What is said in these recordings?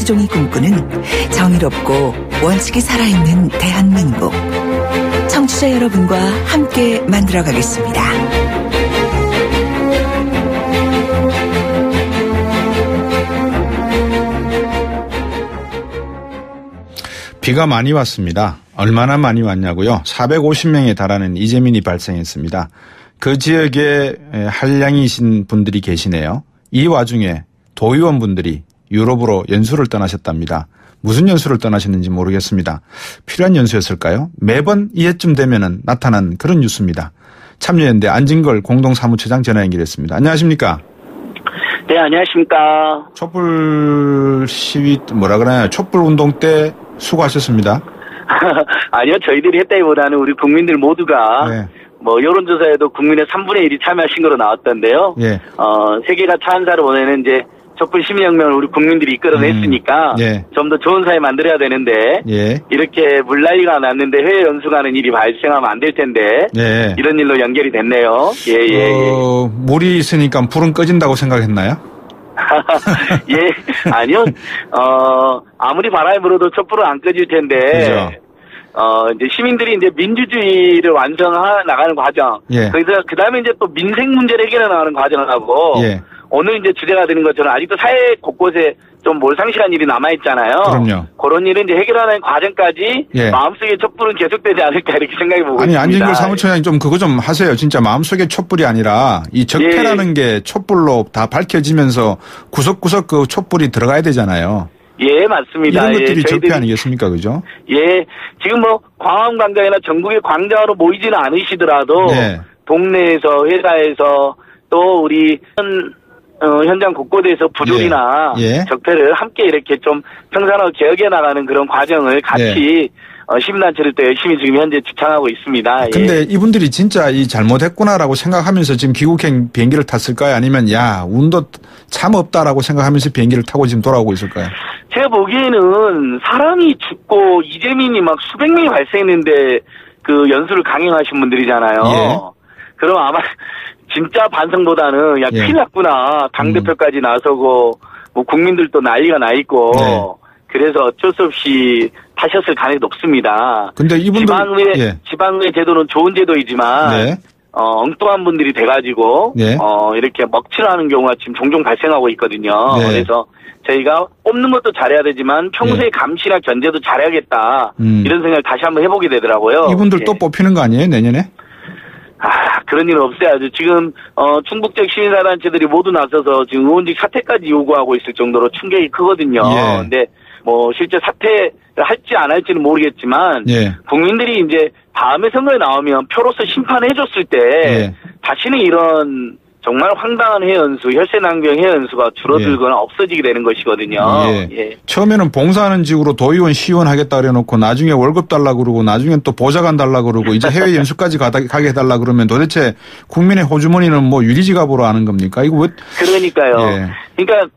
조종이 꿈꾸는 정의롭고 원칙이 살아있는 대한민국. 청취자 여러분과 함께 만들어가겠습니다. 비가 많이 왔습니다. 얼마나 많이 왔냐고요? 450명에 달하는 이재민이 발생했습니다. 그 지역에 한량이신 분들이 계시네요. 이 와중에 도의원분들이 유럽으로 연수를 떠나셨답니다. 무슨 연수를 떠나셨는지 모르겠습니다. 필요한 연수였을까요? 매번 이해쯤 되면은 나타난 그런 뉴스입니다. 참여연대 안진걸 공동사무처장 전화 연결했습니다. 안녕하십니까? 네, 안녕하십니까? 촛불 시위 뭐라 그러나요? 촛불 운동 때 수고하셨습니다. 아니요, 저희들이 했다기보다는 우리 국민들 모두가 네. 여론조사에도 국민의 3분의 1이 참여하신 거로 나왔던데요. 예. 세계가 찬사를 원하는 이제 촛불 시민혁명을 우리 국민들이 이끌어냈으니까 예. 좀 더 좋은 사회 만들어야 되는데 예. 이렇게 물난리가 났는데 해외 연수가는 일이 발생하면 안 될 텐데 예. 이런 일로 연결이 됐네요. 예. 물이 있으니까 불은 꺼진다고 생각했나요? 예, 아니요. 아무리 바람이 불어도 촛불은 안 꺼질 텐데. 그죠. 이제 시민들이 이제 민주주의를 나가는 과정. 예. 그래서 그 다음에 이제 또 민생 문제를 해결해 나가는 과정을 하고. 예. 오늘 이제 주제가 되는 것처럼 아직도 사회 곳곳에 좀 몰상식한 일이 남아있잖아요. 그럼요. 그런 일을 이제 해결하는 과정까지 예. 마음속에 촛불은 계속되지 않을까 이렇게 생각해보고 있습니다. 아니, 안진걸 사무처장이 좀 그거 좀 하세요. 진짜 마음속에 촛불이 아니라 이 적폐라는 게 촛불로 다 밝혀지면서 구석구석 그 촛불이 들어가야 되잖아요. 예, 맞습니다. 이런 것들이 적폐 아니겠습니까? 그죠? 예. 지금 광화문광장이나 전국의 광장으로 모이지는 않으시더라도 네. 동네에서 회사에서 또 우리 현장 곳곳에서 부조리나 예. 적폐를 함께 이렇게 좀 평산하고 개혁해 나가는 그런 과정을 같이 시민단체를 또 열심히 지금 현재 집행하고 있습니다. 근데 이분들이 진짜 이 잘못했구나라고 생각하면서 지금 귀국행 비행기를 탔을까요? 아니면 운도 참 없다라고 생각하면서 비행기를 타고 지금 돌아오고 있을까요? 제가 보기에는 사람이 죽고 이재민이 막 수백 명이 발생했는데 그 연수를 강행하신 분들이잖아요. 예. 그럼 아마 진짜 반성보다는 큰일 났구나. 당대표까지 나서고 국민들도 난리가 나 있고 그래서 어쩔 수 없이 타셨을 가능성이 높습니다. 근데 이분들 지방의 제도는 좋은 제도이지만 엉뚱한 분들이 돼가지고 이렇게 먹칠하는 경우가 지금 종종 발생하고 있거든요. 그래서 저희가 뽑는 것도 잘해야 되지만 평소에 감시나 견제도 잘해야겠다 이런 생각을 다시 한번 해보게 되더라고요. 이분들 또 뽑히는 거 아니에요 내년에? 그런 일은 없어야죠. 지금 충북적 시민사단체들이 모두 나서서 지금 의원직 사퇴까지 요구하고 있을 정도로 충격이 크거든요. 근데 실제 사퇴를 할지 안 할지는 모르겠지만 국민들이 이제 다음에 선거에 나오면 표로서 심판해줬을 때 다시는 이런 정말 황당한 해연수, 혈세낭비형 해연수가 줄어들거나 없어지게 되는 것이거든요. 처음에는 봉사하는 직으로 도의원, 시의원 하겠다 그래놓고 나중에 월급 달라 그러고 나중엔 또 보좌관 달라 그러고 이제 해외 연수까지 가게 해달라 그러면 도대체 국민의 호주머니는 유리지갑으로 하는 겁니까? 이거 왜? 그러니까요. 그러니까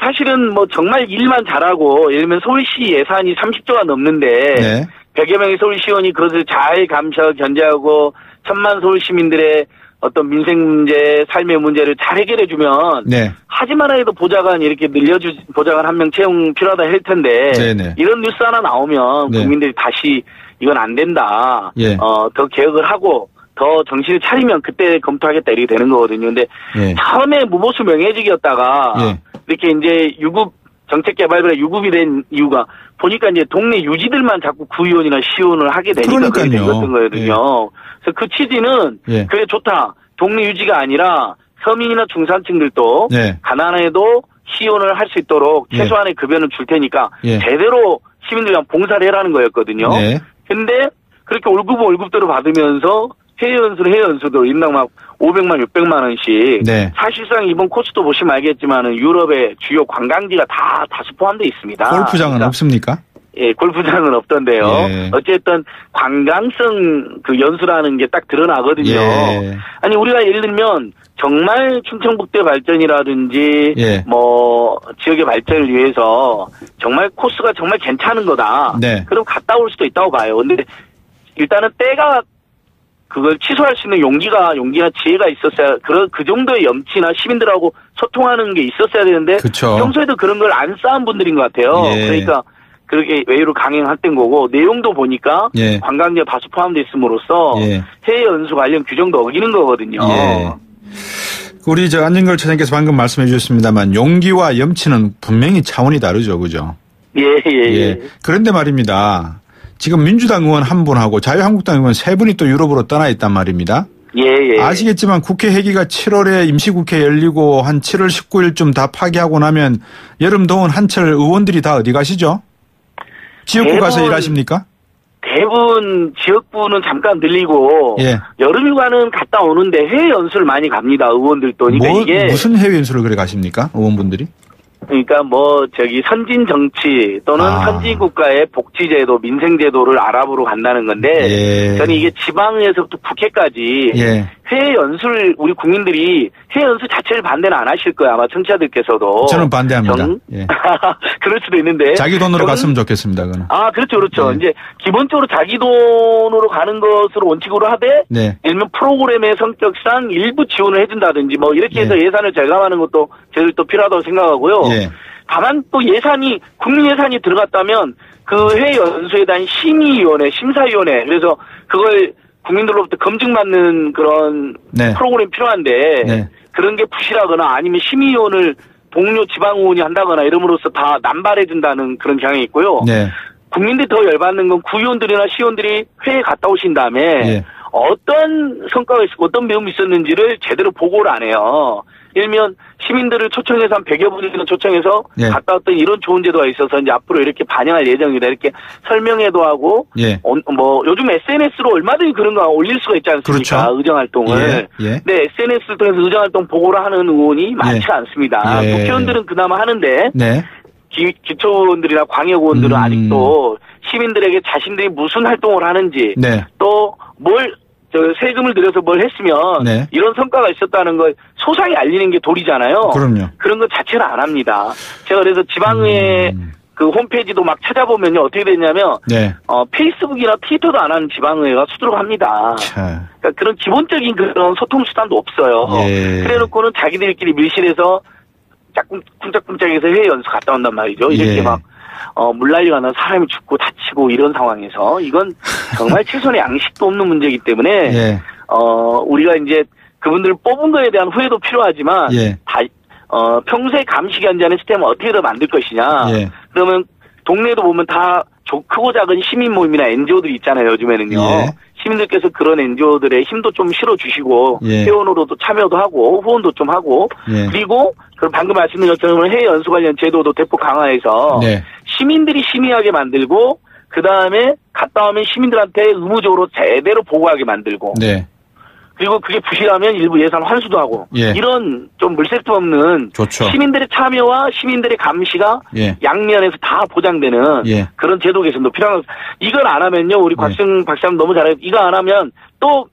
사실은 정말 일만 잘하고 예를 들면 서울시 예산이 30조가 넘는데 100여 명의 서울시의원이 그것을 잘 감시하고 견제하고 1000만 서울 시민들의 어떤 민생 문제, 삶의 문제를 잘 해결해주면 하지만 해도 보좌관 이렇게 보좌관 한 명 채용 필요하다 할 텐데 이런 뉴스 하나 나오면 국민들이 다시 이건 안 된다. 더 개혁을 하고 더 정신을 차리면 그때 검토하겠다 이렇게 되는 거거든요. 근데 처음에 무보수 명예직이었다가 이렇게 이제 정책개발부에 유급이 된 이유가 보니까 이제 동네 유지들만 자꾸 구의원이나 시의원을 하게 되니까 그렇게 된 거거든요. 그래서 그 취지는 그래 좋다. 동네 유지가 아니라 서민이나 중산층들도 가난해도 시의원을 할 수 있도록 최소한의 급여는 줄 테니까 제대로 시민들이랑 봉사를 해라는 거였거든요. 근데 그렇게 월급대로 받으면서 해외연수도 인당 막 500만, 600만 원씩. 사실상 이번 코스도 보시면 알겠지만은 유럽의 주요 관광지가 다 다수 포함되어 있습니다. 골프장은 없습니까? 골프장은 없던데요. 어쨌든 관광성 연수라는 게 딱 드러나거든요. 아니 우리가 예를 들면 정말 충청북도 발전이라든지 지역의 발전을 위해서 정말 코스가 정말 괜찮은 거다. 그럼 갔다 올 수도 있다고 봐요. 근데 일단은 때가 그걸 취소할 수 있는 용기나 지혜가 있었어야, 그 정도의 염치나 시민들하고 소통하는 게 있었어야 되는데, 그쵸. 평소에도 그런 걸 안 쌓은 분들인 것 같아요. 예. 그러니까 그렇게 외유를 강행했던 거고, 내용도 보니까 예. 관광객 다수 포함되어 있음으로써 예. 해외 연수 관련 규정도 어기는 거거든요. 예. 우리 안진걸 차장께서 방금 말씀해 주셨습니다만 용기와 염치는 분명히 차원이 다르죠. 그죠? 예. 그런데 말입니다. 지금 민주당 의원 한 분하고 자유한국당 의원 세 분이 또 유럽으로 떠나 있단 말입니다. 예. 아시겠지만 국회 회기가 7월에 임시국회 열리고 한 7월 19일쯤 다 파기하고 나면 여름 더운 한철 의원들이 다 어디 가시죠? 지역구 가서 일하십니까? 대부분 지역구는 잠깐 들리고 예. 여름휴가는 갔다 오는데 해외 연수를 많이 갑니다. 의원들도. 그러니까 이게 무슨 해외 연수를 그래 가십니까? 의원분들이? 그러니까 선진 정치 또는 선진 국가의 복지제도, 민생제도를 알아보러 간다는 건데, 예. 저는 이게 지방에서부터 국회까지 예. 해외 연수를 우리 국민들이 해외 연수 자체를 반대는 안 하실 거예요. 아마 청취자들께서도. 저는 반대합니다. 예. 그럴 수도 있는데. 자기 돈으로 갔으면 좋겠습니다. 그는. 그렇죠. 네. 이제 기본적으로 자기 돈으로 가는 것으로 원칙으로 하되, 네. 예를 들면 프로그램의 성격상 일부 지원을 해준다든지 이렇게 해서 예산을 절감하는 것도 저희도 필요하다고 생각하고요. 예. 다만 또 국민 예산이 들어갔다면 그 해외 연수에 대한 심의위원회, 심사위원회, 그래서 그걸 국민들로부터 검증받는 그런 네. 프로그램이 필요한데 네. 그런 게 부실하거나 아니면 심의위원을 동료 지방의원이 한다거나 이름으로써 다 남발해준다는 그런 경향이 있고요. 네. 국민들이 더 열받는 건 구의원들이나 시의원들이 회에 갔다 오신 다음에 예. 어떤 성과가 있었고 어떤 배움이 있었는지를 제대로 보고를 안 해요. 예를 들면 시민들을 초청해서 한 100여 분이나 초청해서 예. 갔다 왔던 이런 좋은 제도가 있어서 이제 앞으로 이렇게 반영할 예정이다. 이렇게 설명회도 하고 예. 요즘 SNS로 얼마든지 그런 거 올릴 수가 있지 않습니까? 그렇죠. 의정활동을. 예. 근데 SNS를 통해서 의정활동 보고를 하는 의원이 많지 않습니다. 예. 국회의원들은 그나마 하는데 네. 기초의원들이나 광역의원들은 아직도 시민들에게 자신들이 무슨 활동을 하는지 네. 또 세금을 들여서 뭘 했으면 네. 이런 성과가 있었다는 걸 소상히 알리는 게 도리잖아요. 그럼요. 그런 것 자체를 안 합니다. 제가 그래서 지방의회 그 홈페이지도 막 찾아보면요. 어떻게 됐냐면 네. 페이스북이나 트위터도 안 하는 지방의회가 수두룩합니다. 그러니까 그런 기본적인 그런 소통 수단도 없어요. 예. 그래놓고는 자기들끼리 밀실해서 쿵짝쿵짝해서 해외 연수 갔다 온단 말이죠. 이렇게 예. 물난리가 나 사람이 죽고 다치고 이런 상황에서 이건 정말 최소한의 양식도 없는 문제이기 때문에 예. 우리가 이제 그분들을 뽑은 거에 대한 후회도 필요하지만 예. 평소에 감시 견제하는 시스템을 어떻게 더 만들 것이냐. 예. 그러면 동네도 보면 다 크고 작은 시민 모임이나 NGO들이 있잖아요. 요즘에는요. 예. 시민들께서 그런 NGO들의 힘도 좀 실어주시고 예. 회원으로도 참여도 하고 후원도 좀 하고 예. 그리고 방금 말씀드린 것처럼 해외 연수 관련 제도도 대폭 강화해서 네. 시민들이 심의하게 만들고 그다음에 갔다 오면 시민들한테 의무적으로 제대로 보고하게 만들고 네. 그리고 그게 부실하면 일부 예산 환수도 하고 예. 이런 좀 물색도 없는 좋죠. 시민들의 참여와 시민들의 감시가 예. 양면에서 다 보장되는 예. 그런 제도 개선도 필요한 것. 이걸 안 하면요. 우리 곽승 박사님 너무 잘해요. 이거 안 하면 또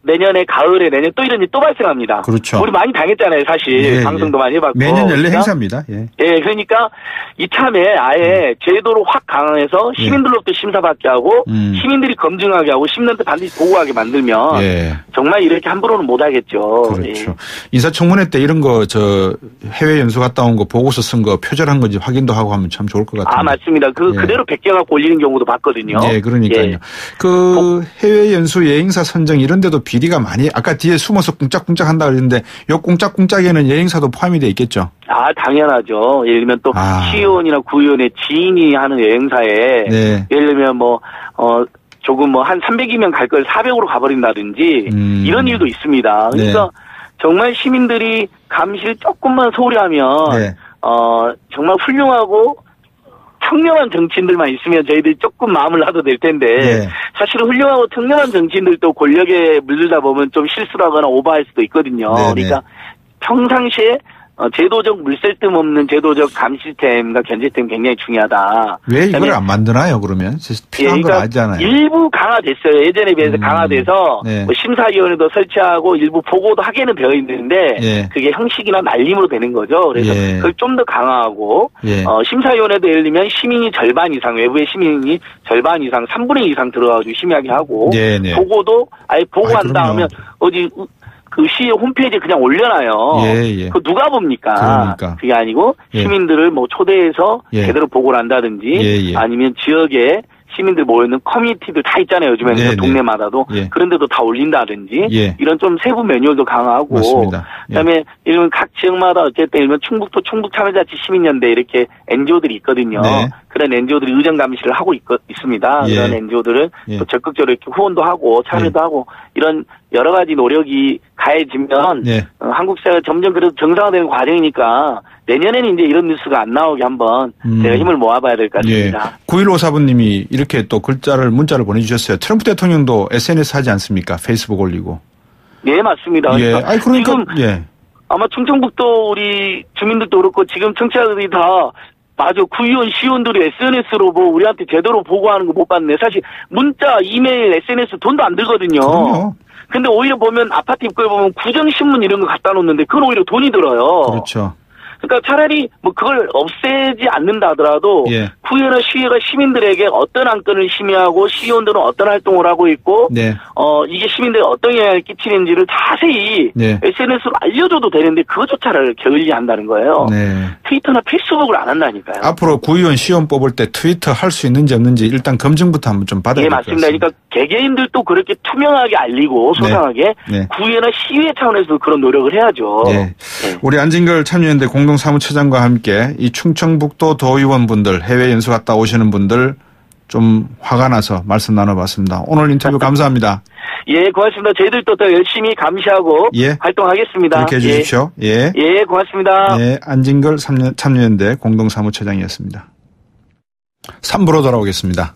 내년에 가을에 내년 또 이런 일이 또 발생합니다. 그렇죠. 우리 많이 당했잖아요. 사실 예, 방송도 많이 해봤고. 매년 연례 그러니까 행사입니다. 예. 예, 그러니까 이참에 아예 제도를 확 강화해서 시민들로부터 심사받게 하고 시민들이 검증하게 하고 시민한테 반드시 보고하게 만들면 예. 정말 이렇게 함부로는 못하겠죠. 그렇죠. 예. 인사청문회 때 이런 거 해외 연수 갔다 온 거 보고서 쓴 거 표절한 건지 확인도 하고 하면 참 좋을 것 같아요. 맞습니다. 그대로 베껴갖고 올리는 경우도 봤거든요. 예, 그러니까요. 예. 해외 연수 여행사 선정 이런 데도 비리가 많이 아까 뒤에 숨어서 꿍짝꿍짝 한다 그랬는데 요 꿍짝꿍짝에는 여행사도 포함이 돼 있겠죠. 당연하죠. 예를 들면 또 시의원이나 구의원의 지인이 하는 여행사에 네. 예를 들면 조금 한 300이면 갈 걸 400으로 가버린다든지 이런 일도 있습니다. 그러니까 네. 정말 시민들이 감시를 조금만 소홀히 하면 네. 정말 훌륭하고 청렴한 정치인들만 있으면 저희들이 조금 마음을 놔도 될 텐데 네. 사실은 훌륭하고 청렴한 정치인들도 권력에 물들다 보면 좀 실수를 하거나 오버할 수도 있거든요. 네, 그러니까 평상시에 제도적 물샐 틈 없는 제도적 감시 시스템과 견제 시스템 굉장히 중요하다. 왜 이걸 안 만드나요, 그러면? 필요한 건 아니잖아요. 일부 강화됐어요. 예전에 비해서 강화돼서 네. 뭐 심사위원회도 설치하고 일부 보고도 하게는 되어 있는데 예. 그게 형식이나 날림으로 되는 거죠. 그래서 예. 그걸 좀 더 강화하고 예. 심사위원회도 예를 들면 시민이 절반 이상, 외부의 시민이 절반 이상, 3분의 2 이상 들어가지고 심의하게 하고 네, 네. 보고도 아예 보고한다 그럼요. 하면 어디 그 시의 홈페이지에 그냥 올려놔요. 예. 그 누가 봅니까? 그러니까. 그게 아니고 예. 시민들을 뭐 초대해서 예. 제대로 보고를 한다든지 예. 아니면 지역에 시민들 모여있는 커뮤니티들 다 있잖아요. 요즘에는 네, 동네마다도. 예. 그런데도 다 올린다든지 예. 이런 좀 세부 매뉴얼도 강화하고 맞습니다. 예. 그다음에 이런 각 지역마다 어쨌든 일면 충북도 충북참여자치 시민연대 이렇게 NGO들이 있거든요. 네. 그런 NGO들이 의정 감시를 하고 있습니다. 예. 그런 NGO들을 예. 또 적극적으로 이렇게 후원도 하고 참여도 하고 이런 여러 가지 노력이 가해지면 예. 한국 사회가 점점 그래도 정상화되는 과정이니까 내년에는 이제 이런 뉴스가 안 나오게 한번 제가 힘을 모아봐야 될 것 같습니다. 예. 9154번님이 이렇게 또 문자를 보내주셨어요. 트럼프 대통령도 SNS 하지 않습니까? 페이스북 올리고. 네, 맞습니다. 예. 그러니까 지금 예. 아마 충청북도 우리 주민들도 그렇고 지금 청취자들이 다 맞아. 구의원, 시의원들이 SNS로 뭐 우리한테 제대로 보고하는 거 못 봤네. 사실 문자, 이메일, SNS 돈도 안 들거든요. 그럼요. 근데 오히려 보면 아파트 입구에 보면 구정신문 이런 거 갖다 놓는데 그건 오히려 돈이 들어요. 그렇죠. 그러니까 차라리 뭐 그걸 없애지 않는다 하더라도 예. 구의회나 시의회가 시민들에게 어떤 안건을 심의하고 시의원들은 어떤 활동을 하고 있고 네. 이게 시민들에 어떤 영향을 끼치는지를 자세히 네. SNS로 알려줘도 되는데 그것조차를 게을리한다는 거예요. 네. 트위터나 페이스북을 안 한다니까요. 앞으로 구의원 시의원 뽑을 때 트위터 할 수 있는지 없는지 일단 검증부터 한번 좀 받아야 될 것 같습니다. 맞습니다. 그러니까 개개인들도 그렇게 투명하게 알리고 소상하게 네. 구의회나 시의회 차원에서 그런 노력을 해야죠. 네. 네. 우리 안진걸 참여연대 공동사무처장과 함께 이 충청북도 도의원분들 해외 연수 갔다 오시는 분들 좀 화가 나서 말씀 나눠봤습니다. 오늘 인터뷰 감사합니다. 예, 고맙습니다. 저희들도 더 열심히 감시하고 활동하겠습니다. 그렇게 해주십시오. 예, 고맙습니다. 네, 안진걸 참여연대 공동사무처장이었습니다. 3부로 돌아오겠습니다.